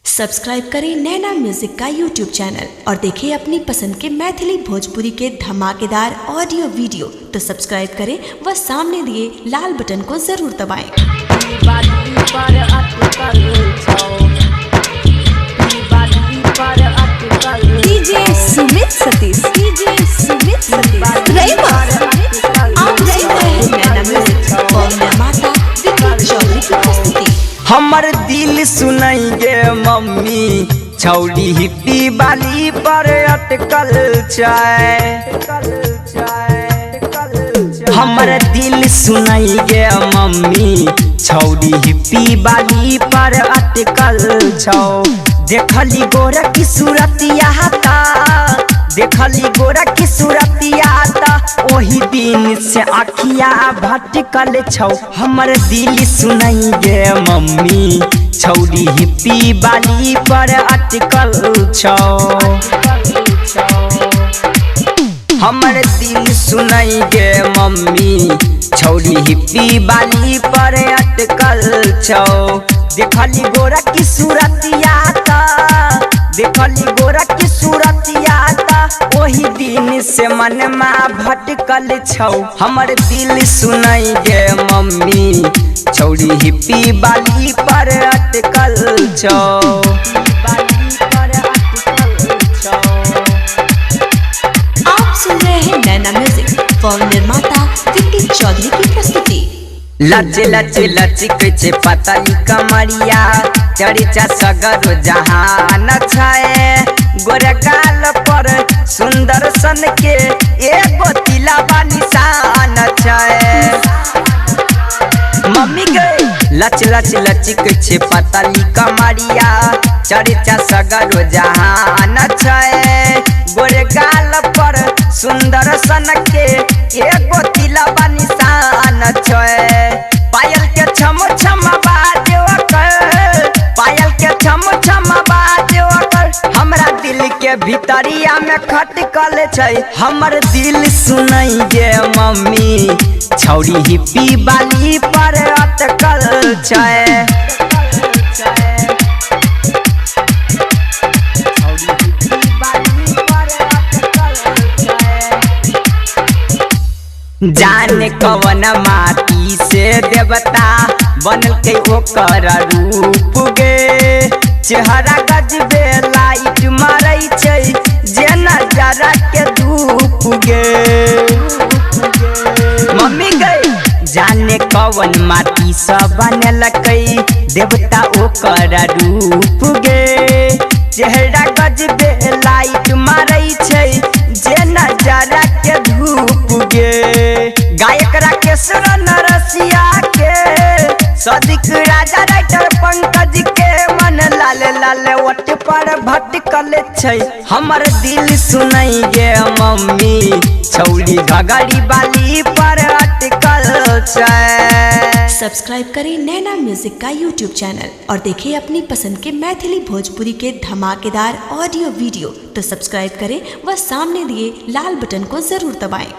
Subscribe करें नैना music का YouTube channel और देखें अपनी पसंद के मैथिली भोजपुरी के धमाकेदार ऑडियो वीडियो। तो सब्सक्राइब करें व सामने दिए लाल बटन को जरूर दबाएं। डीजे सुमित सतीश आप सुन रहे हैं नैना म्यूजिक और निर्माता विकी चौधरी की प्रस्तुति। हमर दिल सुनाइए मम्मी छौड़ी हिप्पी बाली पर अटकल चाय। हमर दिल सुनाइए मम्मी छौड़ी हिप्पी बाली पर अटकल छौ। देखली गोरा की सूरतिया ता, देखली गोरा की सूरतिया ता, ओही दिन से आखिया भटकल छौ। हमर दिल सुनाइए मम्मी छौड़ी हिप्पी बाली पर अटकल छौ। हमर दिल सुनाइए मम्मी छौड़ी हिप्पी बाली पर अटकल छौ। देखली गोरा की सूरतिया ता, देखली गोरा की सूरतिया ता, ओही दिन से मन में भटकल छौ। हमर दिल सुनाइए मम्मी छौड़ी हिप्पी बाली पर अटकल छौ। आप सुन रहे हैं नैना म्यूजिक और निर्माता विकी चौधरी की प्रस्तुति। लच लच लच के पतली कमरिया चरिचा सगर जहान छे। गोरगाल पर सुंदर सन के एगो तिलवा निशान छे। मम्मी गई लच लच लच के पतली कमरिया चरिचा सगर जहान छे। गोरगाल पर सुंदर सन के एगो तिलवा निशान छे। पायल के छम छम बाजे ओकर, पायल के छम छम बाजे ओकर, हमरा दिल के भीतरिया में खटकल छै। हमर दिल सुनाइए मम्मी छौड़ी हिप्पी बाली पर अटकल छै। जाने कवन माटी से देवता बनल के ओकर रूप गे। चेहरा गजबे लाइट मारै छै जेना जरा के धूप गे। मम्मी गई जाने कवन माटी से बनल देवता ओकर रूप गे। चेहरा गजबे लाइट मारै छै जेना जरा के धूप गे। गायक राकेश नरसिया के, सदिक राजा राइटर पंकज के, मन लाल लाल ओट पर भटकल छै। हमर दिल सुनाइए मम्मी छौड़ी घगड़ी बाली पर अटकल छै। सब्सक्राइब करें नैना म्यूजिक का यूट्यूब चैनल और देखें अपनी पसंद के मैथिली भोजपुरी के धमाकेदार ऑडियो वीडियो। तो सब्सक्राइब करें व सामने दिए लाल बटन को जरूर दबाएं।